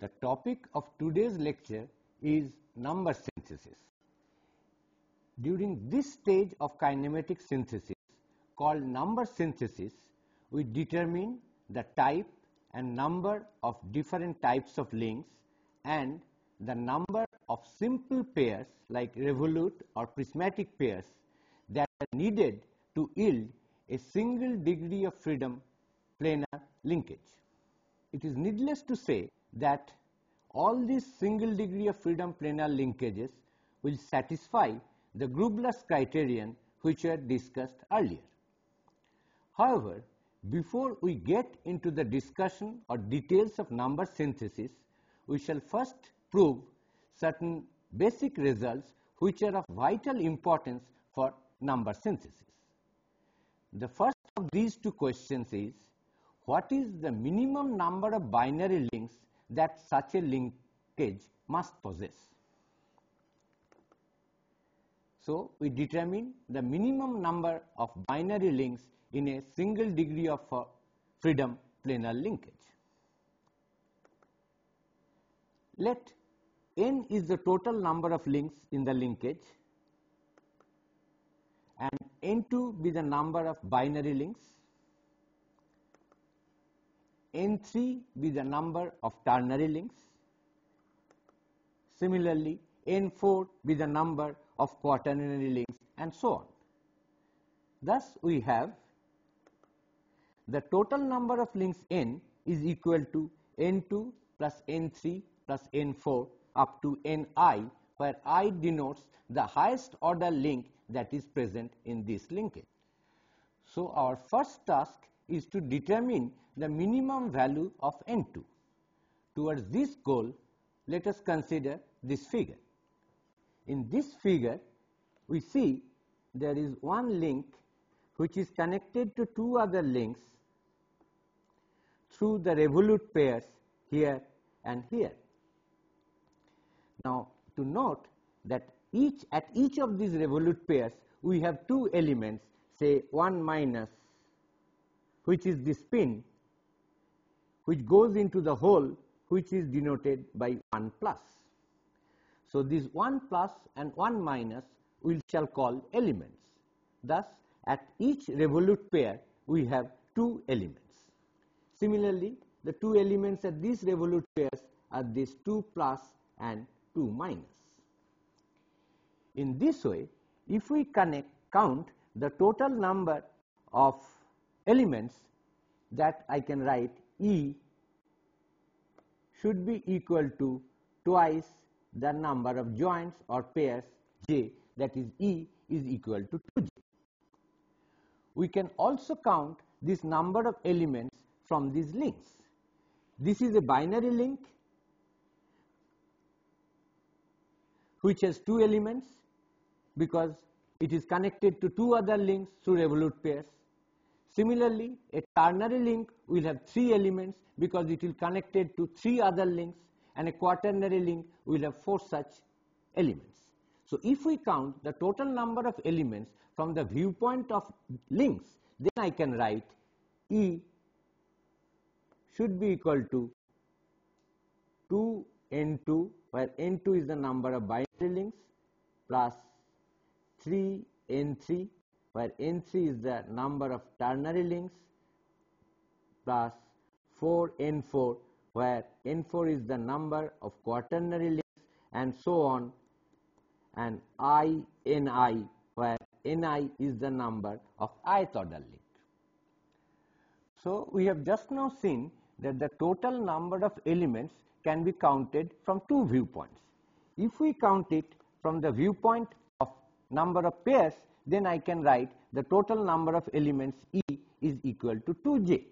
The topic of today's lecture is number synthesis. During this stage of kinematic synthesis, called number synthesis, we determine the type and number of different types of links and the number of simple pairs like revolute or prismatic pairs that are needed to yield a single degree of freedom planar linkage. It is needless to say that all these single degree of freedom planar linkages will satisfy the Grubler's criterion which were discussed earlier. However, before we get into the discussion or details of number synthesis, we shall first prove certain basic results which are of vital importance for number synthesis. The first of these two questions is, what is the minimum number of binary links that such a linkage must possess? So, we determine the minimum number of binary links in a single degree of freedom planar linkage. Let n is the total number of links in the linkage and n2 be the number of binary links, n3 be the number of ternary links, similarly n4 be the number of quaternary links, and so on. Thus, we have the total number of links n is equal to n2 plus n3 plus n4 up to ni, where I denotes the highest order link that is present in this linkage. So, our first task is to determine the minimum value of n2. Towards this goal, let us consider this figure. In this figure, we see there is one link which is connected to two other links through the revolute pairs here and here. Now, to note that at each of these revolute pairs we have two elements, say 1 minus, which is the spin which goes into the hole which is denoted by 1 plus. So, this 1 plus and 1 minus we shall call elements. Thus, at each revolute pair we have two elements. Similarly, the two elements at these revolute pairs are these 2 plus and 2 minus. In this way, if we count the total number of elements, that I can write E should be equal to twice the number of joints or pairs j, that is E is equal to 2j. We can also count this number of elements from these links. This is a binary link which has two elements because it is connected to two other links through revolute pairs. Similarly, a ternary link will have 3 elements because it will connected to 3 other links, and a quaternary link will have 4 such elements. So, if we count the total number of elements from the viewpoint of links, then I can write E should be equal to 2n2, where n2 is the number of binary links, plus 3n3, where n3 is the number of ternary links, plus 4n4, where n4 is the number of quaternary links, and so on, and ni, where ni is the number of ith order link. So, we have just now seen that the total number of elements can be counted from two viewpoints. If we count it from the viewpoint of number of pairs, then I can write the total number of elements E is equal to 2j.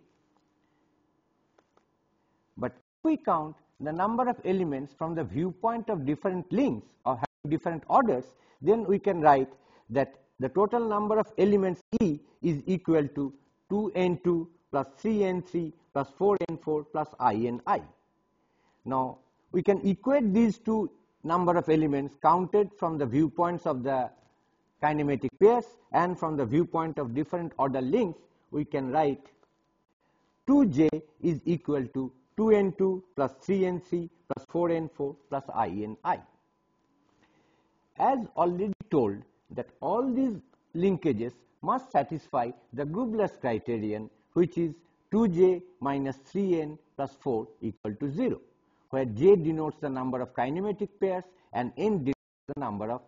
But if we count the number of elements from the viewpoint of different links or having different orders, then we can write that the total number of elements E is equal to 2n2 plus 3n3 plus 4n4 plus ini. Now, we can equate these two number of elements counted from the viewpoints of the kinematic pairs and from the viewpoint of different order links. We can write 2j is equal to 2n2 plus 3n3 plus 4n4 plus in I. As already told that all these linkages must satisfy the Grubler's criterion, which is 2j minus 3n plus 4 equal to 0, where j denotes the number of kinematic pairs and n denotes the number of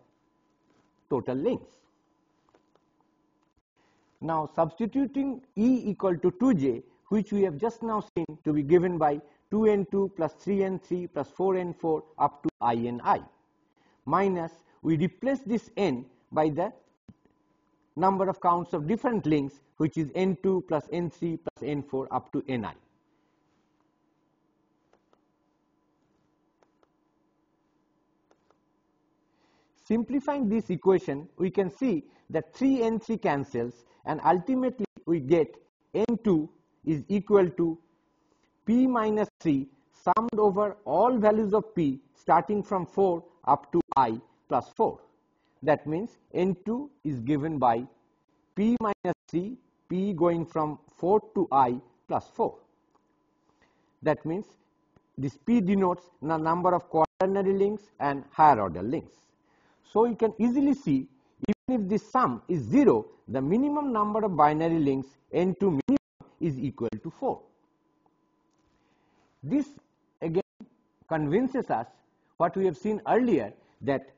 total links. Now, substituting E equal to 2j, which we have just now seen to be given by 2n2 plus 3n3 plus 4n4 up to in I, minus we replace this n by the number of counts of different links, which is n2 plus n3 plus n4 up to ni. Simplifying this equation, we can see that 3n3 cancels, and ultimately we get n2 is equal to p minus 3 summed over all values of p starting from 4 up to I plus 4. That means n2 is given by p minus 3, p going from 4 to I plus 4. That means this p denotes the number of quaternary links and higher order links. So you can easily see, even if this sum is 0, the minimum number of binary links n2 minimum is equal to 4. This again convinces us what we have seen earlier, that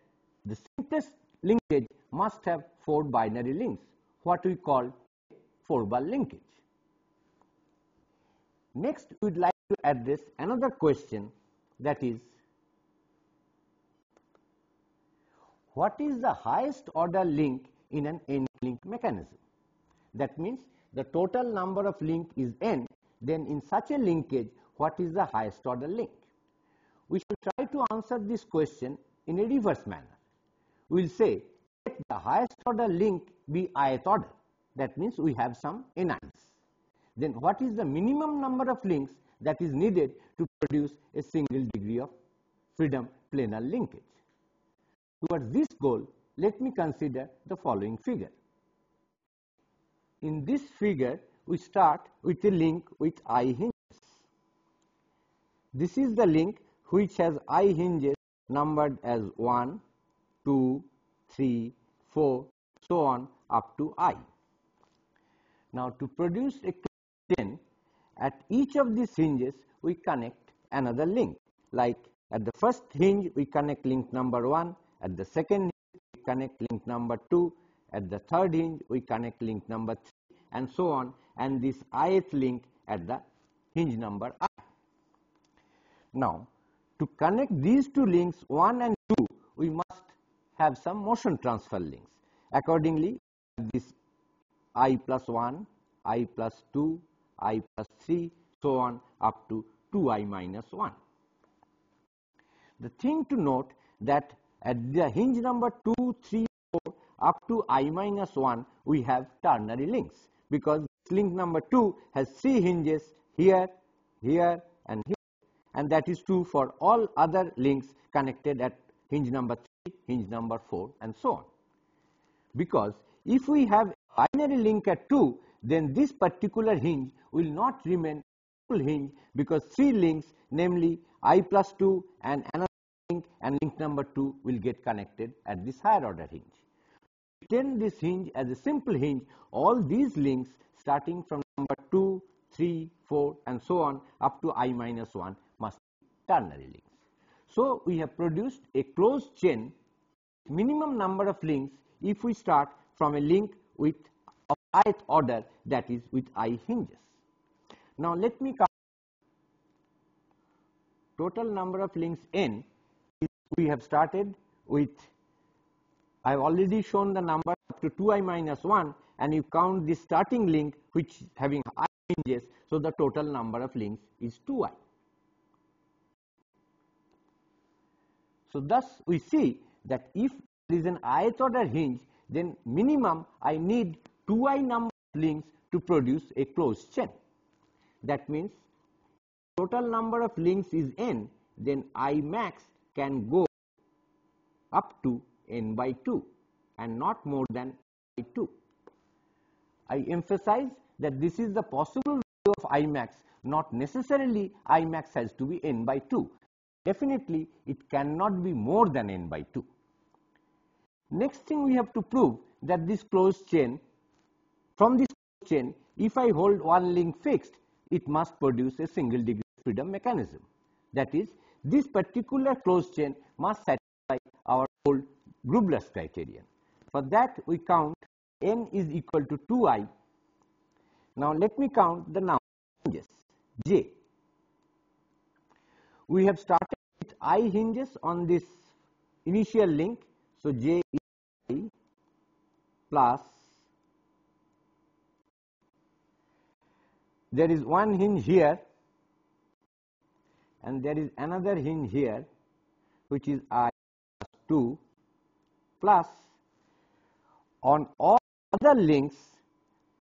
the simplest linkage must have 4 binary links, what we call 4-bar linkage. Next, we would like to address another question, that is, what is the highest order link in an n-link mechanism? That means the total number of link is n, then in such a linkage, what is the highest order link? We shall try to answer this question in a reverse manner. We will say, let the highest order link be ith order. That means we have some ni's. Then what is the minimum number of links that is needed to produce a single degree of freedom planar linkage? Towards this goal, let me consider the following figure. In this figure, we start with a link with I hinges. This is the link which has I hinges numbered as 1, 2, 3, 4, so on up to I. Now, to produce a chain, at each of these hinges we connect another link. Like at the first hinge we connect link number 1, at the second hinge we connect link number 2, at the third hinge we connect link number 3, and so on, and this ith link at the hinge number I. Now, to connect these two links 1 and 2, we must have some motion transfer links. Accordingly, this I plus 1, I plus 2, I plus 3, so on up to 2I minus 1. The thing to note that at the hinge number 2, 3, 4 up to I minus 1, we have ternary links, because link number 2 has 3 hinges here, here, and here, and that is true for all other links connected at hinge number 3, hinge number 4, and so on. Because if we have a binary link at 2, then this particular hinge will not remain a full hinge, because 3 links, namely I plus 2 and another link and link number 2, will get connected at this higher order hinge. To retain this hinge as a simple hinge, all these links starting from number 2, 3, 4, and so on up to I minus 1 must be ternary links. So, we have produced a closed chain minimum number of links if we start from a link with of ith order, that is with I hinges. Now, let me count total number of links n. We have started with, I have already shown the number up to 2I minus 1, and you count the starting link which having I hinges, so the total number of links is 2I. So, thus we see that if there is an ith order hinge, then minimum I need 2I number of links to produce a closed chain. That means total number of links is n, then I max can go up to n by 2 and not more than by 2. I emphasize that this is the possible value of I max, not necessarily I max has to be n by 2. Definitely, it cannot be more than n by 2. Next thing we have to prove that this closed chain, from this closed chain, if I hold one link fixed, it must produce a single degree of freedom mechanism. That is, this particular closed chain must satisfy our old Grubler's criterion. For that, we count n is equal to 2i. Now, let me count the number of hinges, j. We have started with I hinges on this initial link. So, j is I plus, there is one hinge here and there is another hinge here, which is I plus 2 plus on all other links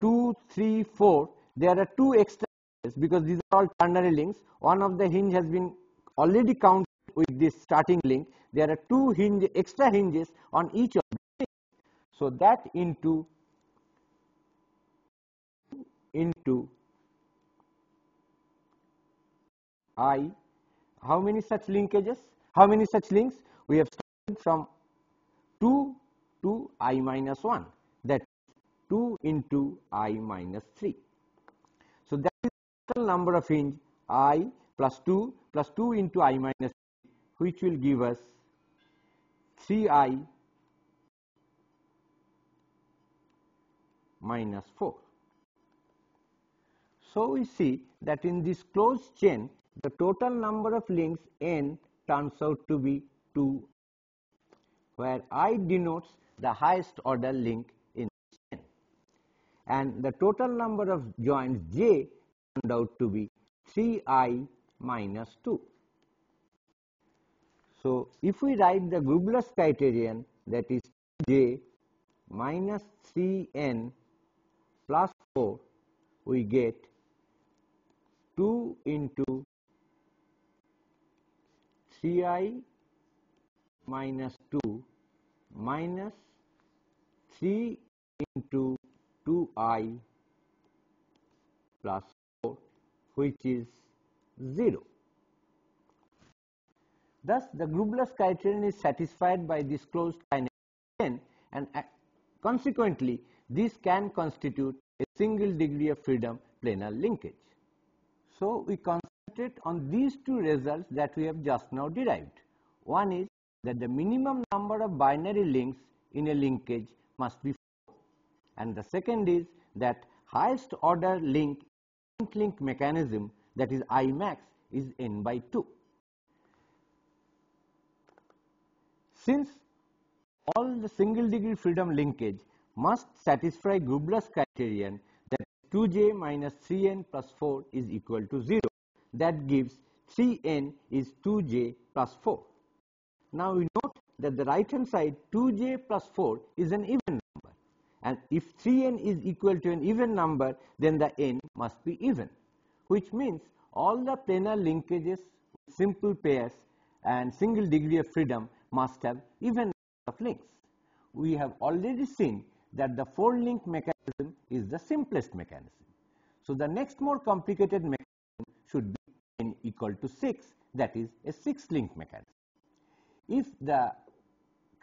2, 3, 4, there are 2 extra hinges because these are all ternary links. One of the hinge has been already counted with this starting link. There are 2 extra hinges on each of the links. So, that into I, how many such linkages? How many such links? We have started from 2 to I minus 1, that is 2 into I minus 3. So, that is the total number of hinge I plus 2 into I minus 3, which will give us 3I minus 4. So, we see that in this closed chain, the total number of links n turns out to be 2, where I denotes the highest order link in this chain, and the total number of joints j turned out to be 3i minus 2. So, if we write the Grubler's criterion, that is j minus 3n plus 4, we get 2 into 3i minus 2 minus 3 into 2i plus 4, which is 0. Thus, the Grubler's criterion is satisfied by this closed kinetic chain, and consequently, this can constitute a single degree of freedom planar linkage. So, we concentrate on these two results that we have just now derived. One is that the minimum number of binary links in a linkage must be 4, and the second is that highest order link mechanism, that is I max, is n by 2. Since all the single degree freedom linkage must satisfy Grubler's criterion, that 2j minus 3n plus 4 is equal to 0. That gives 3n is 2j plus 4. Now, we note that the right hand side 2j plus 4 is an even number, and if 3n is equal to an even number, then the n must be even, which means all the planar linkages, simple pairs and single degree of freedom must have even number of links. We have already seen that the 4-link mechanism is the simplest mechanism. So, the next more complicated mechanism should be n equal to 6, that is a 6-link mechanism. If the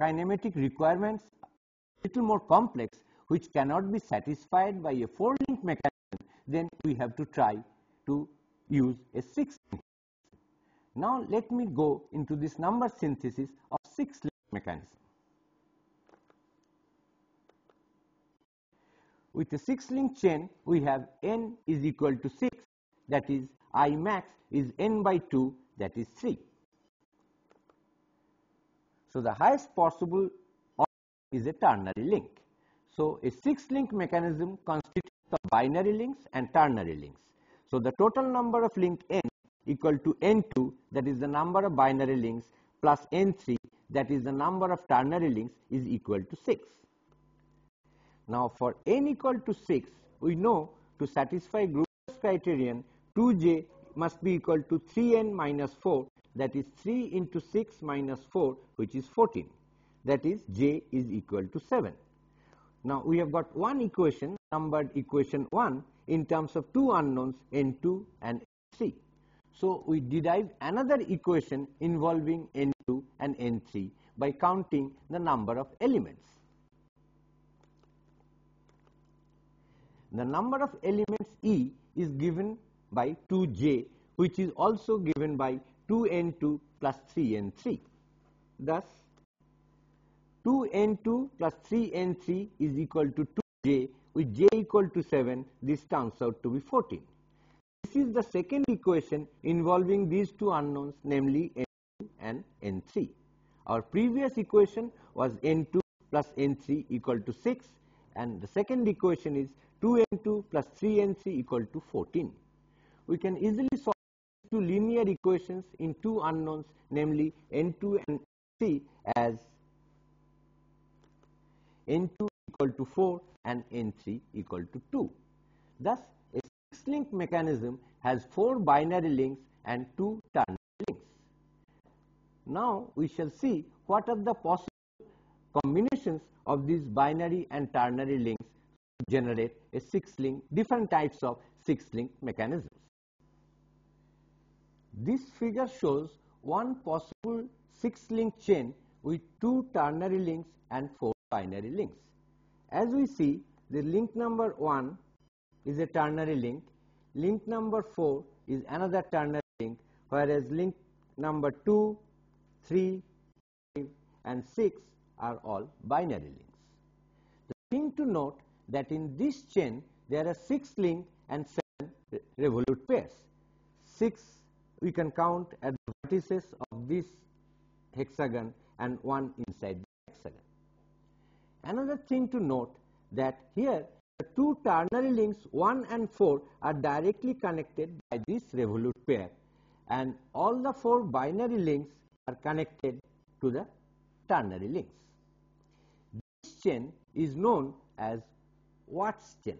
kinematic requirements are a little more complex, which cannot be satisfied by a 4-link mechanism, then we have to try to use a 6-link mechanism. Now, let me go into this number synthesis of 6-link mechanism. With a 6-link chain, we have n is equal to 6, that is I max is n by 2, that is 3. So, the highest possible is a ternary link. So, a 6-link mechanism constitutes of binary links and ternary links. So, the total number of link n equal to n2, that is the number of binary links, plus n3, that is the number of ternary links, is equal to 6. Now, for n equal to 6, we know to satisfy Grubler's criterion, 2j must be equal to 3n minus 4, that is 3 into 6 minus 4, which is 14. That is j is equal to 7. Now, we have got one equation, numbered equation 1, in terms of two unknowns n2 and N3. So we derive another equation involving N2 and N3 by counting the number of elements. The number of elements E is given by 2J, which is also given by 2N2 plus 3N3. Thus, 2N2 plus 3N3 is equal to 2J. With J equal to 7, this turns out to be 14. This is the second equation involving these two unknowns, namely N2 and N3. Our previous equation was N2 plus N3 equal to 6, and the second equation is 2N2 plus 3N3 equal to 14. We can easily solve two linear equations in two unknowns, namely N2 and N3, as N2 equal to 4 and N3 equal to 2. Thus, a 6-link mechanism has 4 binary links and 2 ternary links. Now, we shall see what are the possible combinations of these binary and ternary links to generate a 6-link, different types of 6-link mechanisms. This figure shows one possible 6-link chain with 2 ternary links and 4 binary links. As we see, the link number 1 is a ternary link, link number 4 is another ternary link, whereas link number 2, 3, 5 and 6 are all binary links. The thing to note that in this chain there are 6 link and 7 revolute pairs. 6 we can count at the vertices of this hexagon and 1 inside the hexagon. Another thing to note that here the 2 ternary links 1 and 4 are directly connected by this revolute pair, and all the 4 binary links are connected to the ternary links. This chain is known as Watt's chain.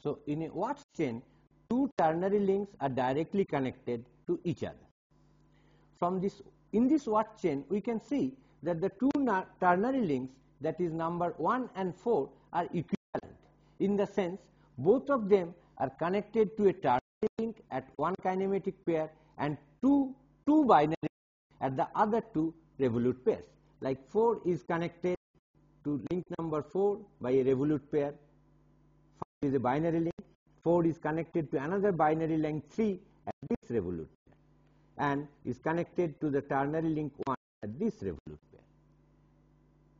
So, in a Watt's chain, 2 ternary links are directly connected to each other. In this Watt chain, we can see that the 2 ternary links, that is number 1 and 4, are equivalent, in the sense both of them are connected to a ternary link at one kinematic pair and two binary links at the other 2 revolute pairs. Like 4 is connected to link number 4 by a revolute pair, 5 is a binary link, 4 is connected to another binary link 3 at this revolute pair, and is connected to the ternary link 1 at this revolute pair.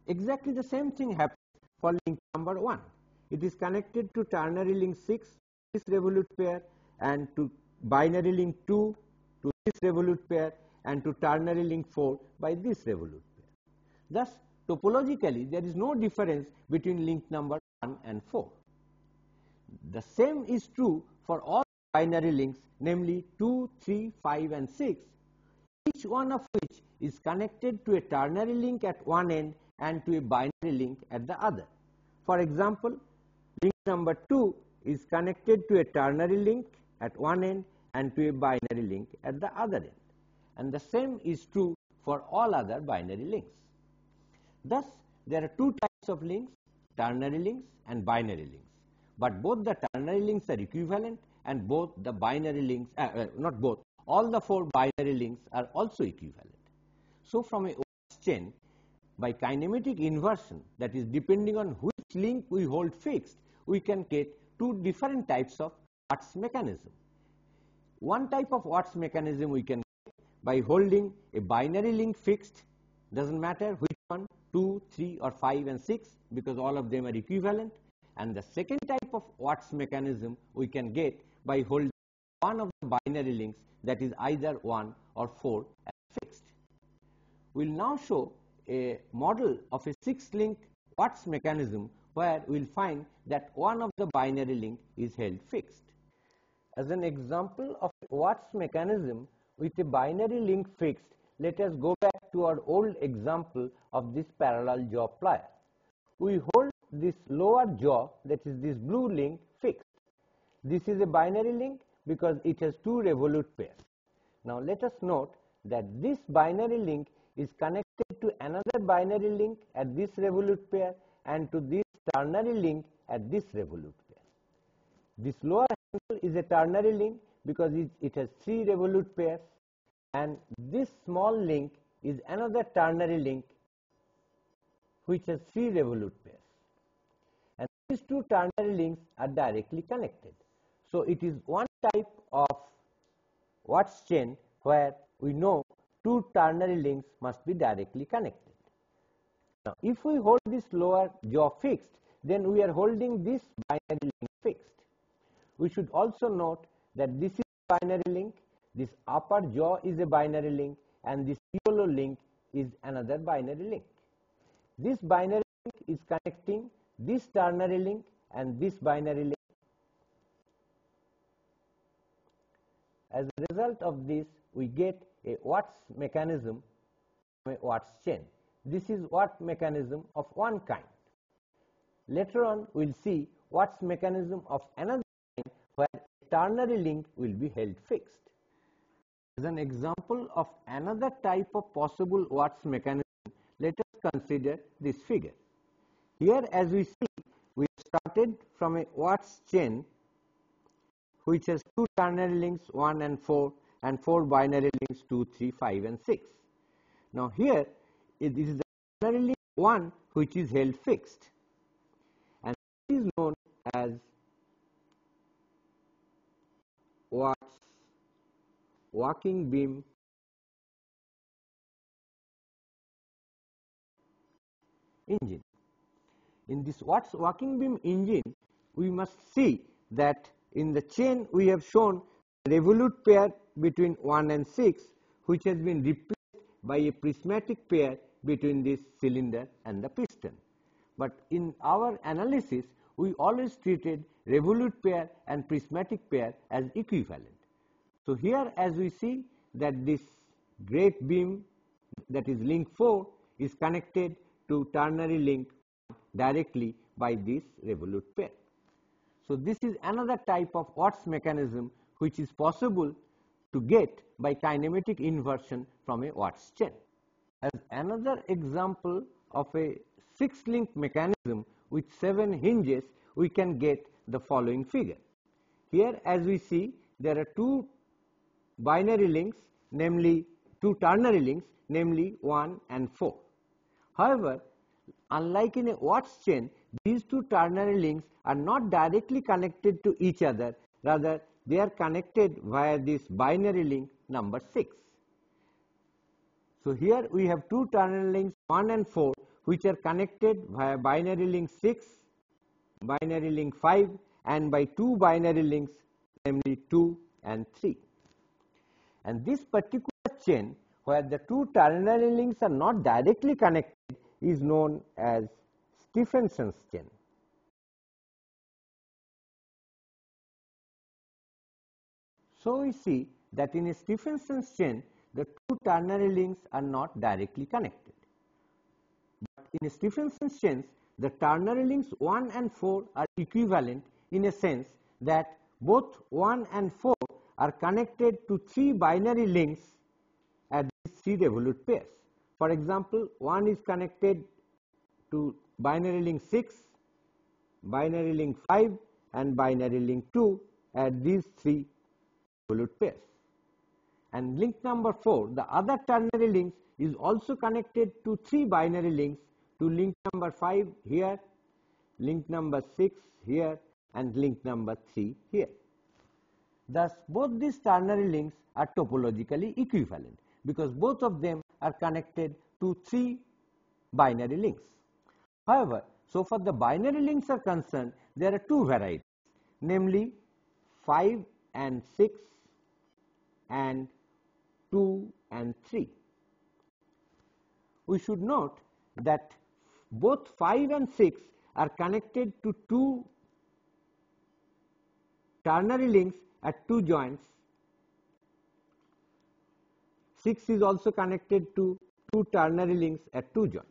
Exactly the same thing happens for link number 1. It is connected to ternary link 6, this revolute pair, and to binary link 2 to this revolute pair, and to ternary link 4 by this revolute pair. Thus, topologically, there is no difference between link number 1 and 4. The same is true for all binary links, namely 2, 3, 5 and 6, each one of which is connected to a ternary link at one end and to a binary link at the other. For example, link number 2 is connected to a ternary link at one end and to a binary link at the other end. And the same is true for all other binary links. Thus, there are 2 types of links, ternary links and binary links. But both the ternary links are equivalent, and both the binary links, not both, all the 4 binary links are also equivalent. So, from a Watt's chain, by kinematic inversion, that is depending on which link we hold fixed, we can get 2 different types of Watt's mechanism. One type of Watt's mechanism we can get by holding a binary link fixed, doesn't matter which one, 2, 3 or 5 and 6, because all of them are equivalent. And the second type of Watt's mechanism we can get by holding one of the binary links, that is either 1 or 4 as fixed. We will now show a model of a 6-link Watt's mechanism where we will find that one of the binary link is held fixed. As an example of Watt's mechanism with a binary link fixed, let us go back to our old example of this parallel jaw plier. We hold this lower jaw, that is this blue link, fixed. This is a binary link because it has 2 revolute pairs. Now let us note that this binary link is connected to another binary link at this revolute pair and to this ternary link at this revolute pair. This lower handle is a ternary link because it has 3 revolute pairs, and this small link is another ternary link which has 3 revolute pairs. And these two ternary links are directly connected. So it is one type of Watt's chain where we know 2 ternary links must be directly connected. Now, if we hold this lower jaw fixed, then we are holding this binary link fixed. We should also note that this is a binary link, this upper jaw is a binary link, and this yellow link is another binary link. This binary link is connecting this ternary link and this binary link. As a result of this, we get a Watt's mechanism from a Watt's chain. This is Watt mechanism of one kind. Later on, we will see Watt's mechanism of another kind where a ternary link will be held fixed. As an example of another type of possible Watt's mechanism, let us consider this figure. Here, as we see, we started from a Watt's chain which has 2 ternary links 1 and 4 and 4 binary links 2, 3, 5 and 6. Now, here it is the ternary link 1 which is held fixed, and this is known as Watt's walking beam engine. In this Watt's walking beam engine, we must see that in the chain we have shown a revolute pair between 1 and 6 which has been replaced by a prismatic pair between this cylinder and the piston. But in our analysis, we always treated revolute pair and prismatic pair as equivalent. So here, as we see that this great beam, that is link 4, is connected to ternary link directly by this revolute pair. So this is another type of Watt's mechanism which is possible to get by kinematic inversion from a Watt's chain. As another example of a 6-link mechanism with 7 hinges, we can get the following figure. Here, as we see, there are 2 binary links, namely 2 ternary links, namely 1 and 4. However, unlike in a Watt's chain, these 2 ternary links are not directly connected to each other, rather they are connected via this binary link number 6. So here we have 2 ternary links 1 and 4 which are connected via binary link 6, binary link 5 and by 2 binary links, namely 2 and 3. And this particular chain where the 2 ternary links are not directly connected is known as Stiffening's chain. So we see that in a Stiffening's chain, the 2 ternary links are not directly connected. But in a Stiffening's chains, the ternary links 1 and 4 are equivalent in a sense that both 1 and 4 are connected to 3 binary links at these 3 revolute pairs. For example, 1 is connected to binary link 6, binary link 5 and binary link 2 at these 3 revolute pairs. And link number 4, the other ternary links, is also connected to 3 binary links, to link number 5 here, link number 6 here and link number 3 here. Thus, both these ternary links are topologically equivalent because both of them are connected to 3 binary links. However, so far the binary links are concerned, there are 2 varieties, namely 5 and 6 and 2 and 3. We should note that both 5 and 6 are connected to 2 ternary links at 2 joints. 6 is also connected to 2 ternary links at 2 joints.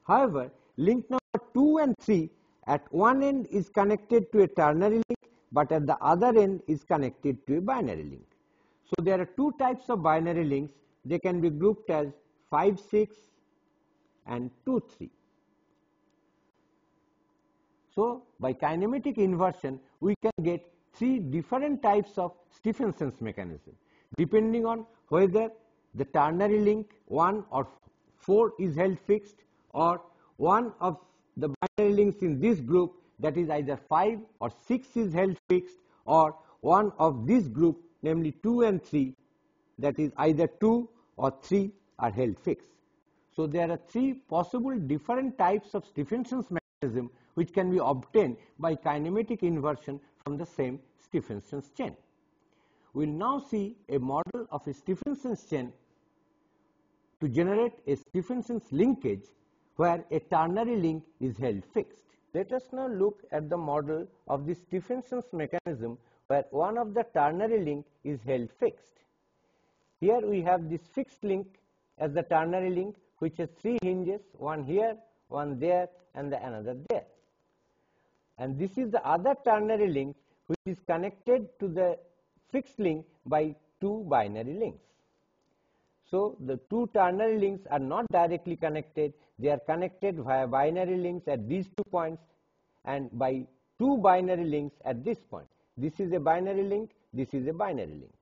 However, link number 2 and 3 at one end is connected to a ternary link, but at the other end is connected to a binary link. So there are 2 types of binary links they can be grouped as 5, 6 and 2, 3. So, by kinematic inversion, we can get 3 different types of Stephenson's mechanism, depending on whether the ternary link 1 or 4 is held fixed, or one of the binary links in this group, that is either 5 or 6 is held fixed, or one of this group, namely 2 and 3, that is either 2 or 3 are held fixed. So, there are 3 possible different types of Stephenson's mechanism which can be obtained by kinematic inversion from the same Stephenson's chain. We will now see a model of a Stephenson's chain to generate a Stephenson's linkage where a ternary link is held fixed. Let us now look at the model of the Stephenson's mechanism where one of the ternary link is held fixed. Here we have this fixed link as the ternary link, which has 3 hinges, one here, one there and another there. And this is the other ternary link which is connected to the fixed link by 2 binary links. So, the 2 ternary links are not directly connected, they are connected via binary links at these 2 points and by 2 binary links at this point. This is a binary link, this is a binary link.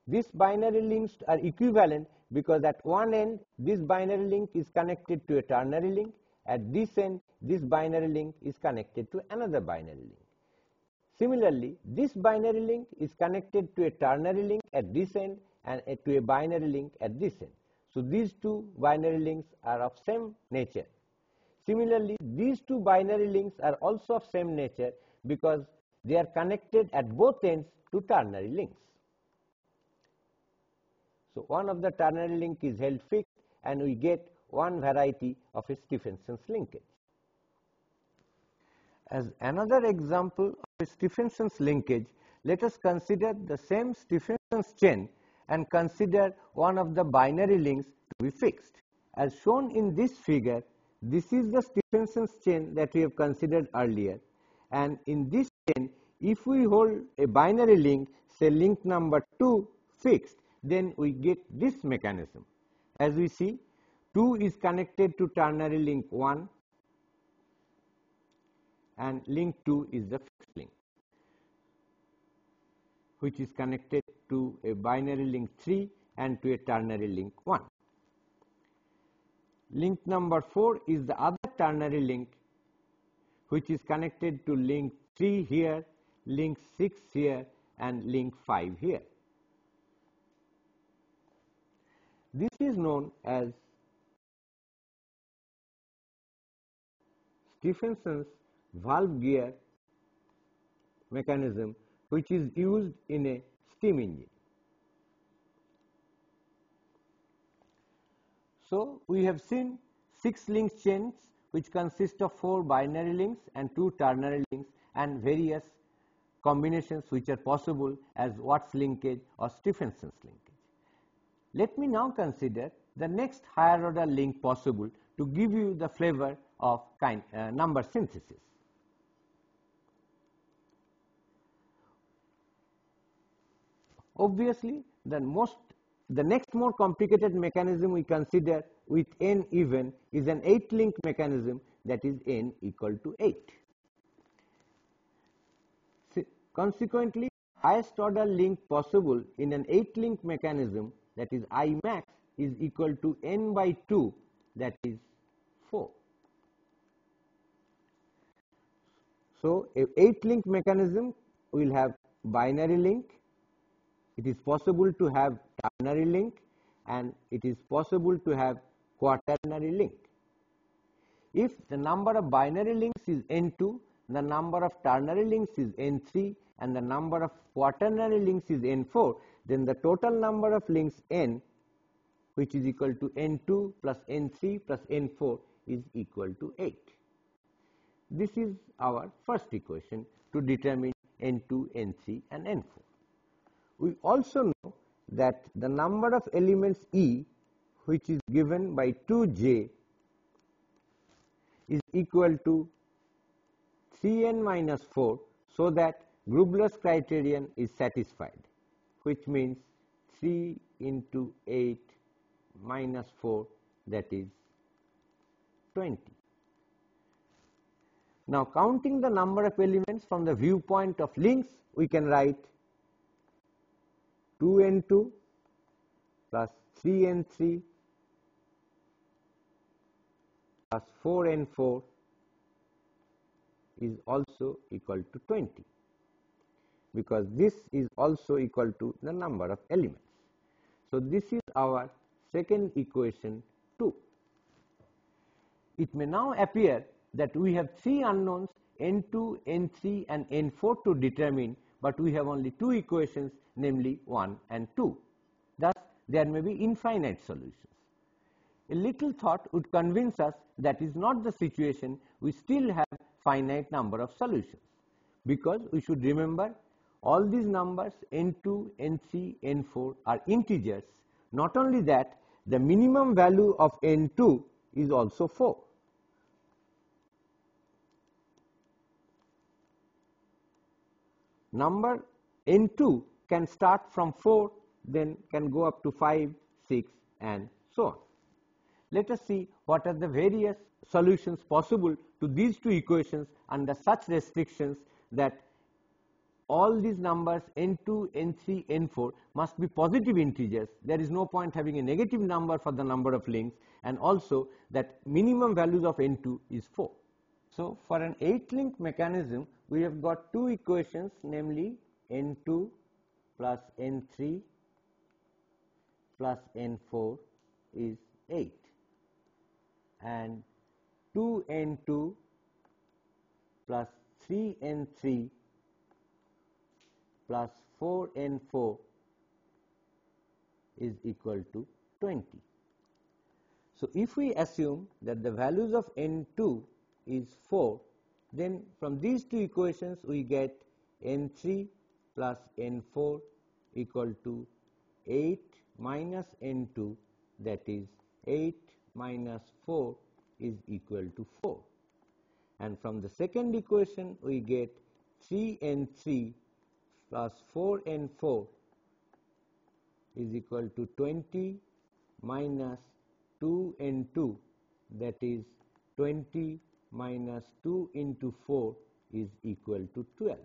These binary links are equivalent because at one end this binary link is connected to a ternary link, at this end this binary link is connected to another binary link. Similarly, this binary link is connected to a ternary link at this end and to a binary link at this end. So, these 2 binary links are of same nature. Similarly, these 2 binary links are also of same nature because they are connected at both ends to ternary links. So, one of the ternary link is held fixed and we get one variety of a Stephenson's linkage. As another example of a Stephenson's linkage, let us consider the same Stephenson's chain and consider one of the binary links to be fixed. As shown in this figure, this is the Stephenson's chain that we have considered earlier, and in this chain, if we hold a binary link, say link number 2 fixed, then we get this mechanism. As we see, 2 is connected to ternary link 1 and link 2 is the fixed link, which is connected to a binary link 3 and to a ternary link 1. Link number 4 is the other ternary link, which is connected to link 3 here, link 6 here and link 5 here. This is known as Stephenson's valve gear mechanism, which is used in a steam engine. So, we have seen 6 link chains which consist of 4 binary links and 2 ternary links and various combinations which are possible as Watt's linkage or Stephenson's linkage. Let me now consider the next higher order link possible to give you the flavor of number synthesis. Obviously, the next more complicated mechanism we consider with n even is an 8 link mechanism, that is n equal to 8. Consequently, highest order link possible in an 8 link mechanism, that is I max, is equal to n by 2, that is 4. So, a 8 link mechanism will have binary link, it is possible to have ternary link and it is possible to have quaternary link. If the number of binary links is n2, the number of ternary links is n3 and the number of quaternary links is n4, then the total number of links n, which is equal to n2 plus n3 plus n4, is equal to 8. This is our first equation to determine n2, n3 and n4. We also know that the number of elements E, which is given by 2j, is equal to 3n minus 4, so that Grubler's criterion is satisfied, which means 3 into 8 minus 4, that is 20. Now, counting the number of elements from the viewpoint of links, we can write 2n2 plus 3n3 plus 4n4 is also equal to 20, because this is also equal to the number of elements. So, this is our second equation 2. It may now appear that we have 3 unknowns n2, n3 and n4 to determine, but we have only 2 equations, namely 1 and 2. Thus, there may be infinite solutions. A little thought would convince us that is not the situation. We still have finite number of solutions, because we should remember all these numbers n2, n3, n4 are integers. Not only that, the minimum value of n2 is also 4. Number n2 can start from 4, then can go up to 5, 6 and so on. Let us see what are the various solutions possible to these 2 equations under such restrictions that all these numbers n2, n3, n4 must be positive integers. There is no point having a negative number for the number of links, and also that minimum values of n2 is 4. So, for an 8-link mechanism, we have got 2 equations, namely n2 plus n3 plus n4 is 8, and 2n2 plus 3n3 plus 4n4 is equal to 20. So, if we assume that the values of n2 is 4, then from these 2 equations we get n3 plus n4 equal to 8 minus n2, that is 8 minus 4 is equal to 4. And from the second equation we get 3n3 plus 4n4 is equal to 20 minus 2n2, that is 20 minus 2 into 4 is equal to 12.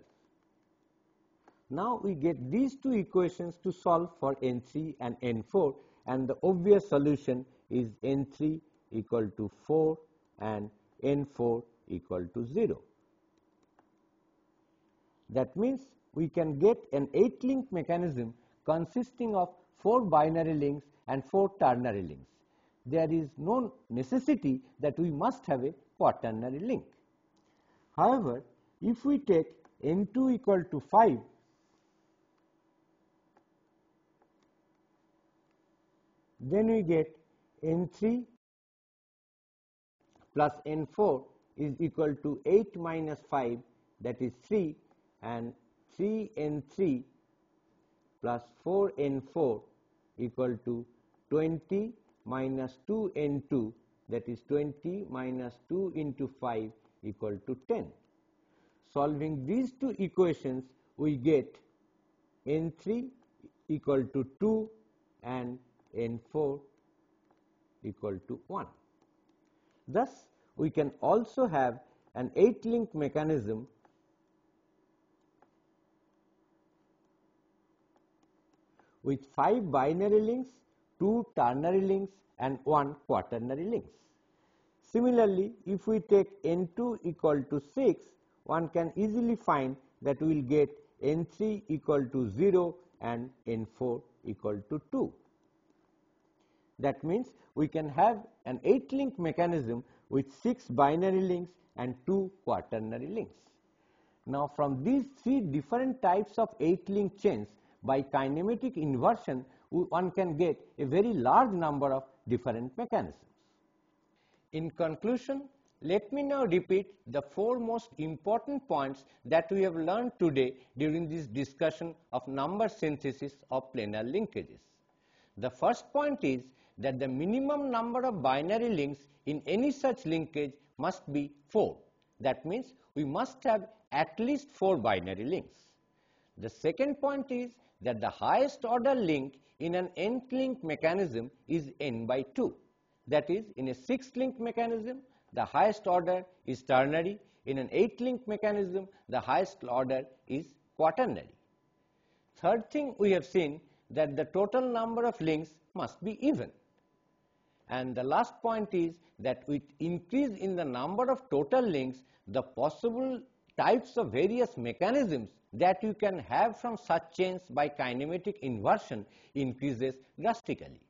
Now, we get these 2 equations to solve for n3 and n4, and the obvious solution is n3 equal to 4 and n4 equal to 0. That means we can get an 8-link mechanism consisting of 4 binary links and 4 ternary links. There is no necessity that we must have a quaternary link. However, if we take n2 equal to 5, then we get n3 plus n4 is equal to 8 minus 5, that is 3, and 3n3 plus 4n4 equal to 20 minus 2n2, that is 20 minus 2 into 5 equal to 10. Solving these 2 equations, we get n3 equal to 2 and n4 equal to 1. Thus, we can also have an 8-link mechanism with 5 binary links, 2 ternary links and 1 quaternary links. Similarly, if we take n2 equal to 6, one can easily find that we will get n3 equal to 0 and n4 equal to 2. That means we can have an 8-link mechanism with 6 binary links and 2 quaternary links. Now, from these 3 different types of 8-link chains, by kinematic inversion, one can get a very large number of different mechanisms. In conclusion, let me now repeat the 4 most important points that we have learned today during this discussion of number synthesis of planar linkages. The first point is that the minimum number of binary links in any such linkage must be 4. That means we must have at least 4 binary links. The second point is that the highest order link in an n-link mechanism is n by 2. That is, in a 6-link mechanism, the highest order is ternary. In an 8-link mechanism, the highest order is quaternary. Third thing we have seen that the total number of links must be even. And the last point is that with increase in the number of total links, the possible types of various mechanisms that you can have from such chains by kinematic inversion increases drastically.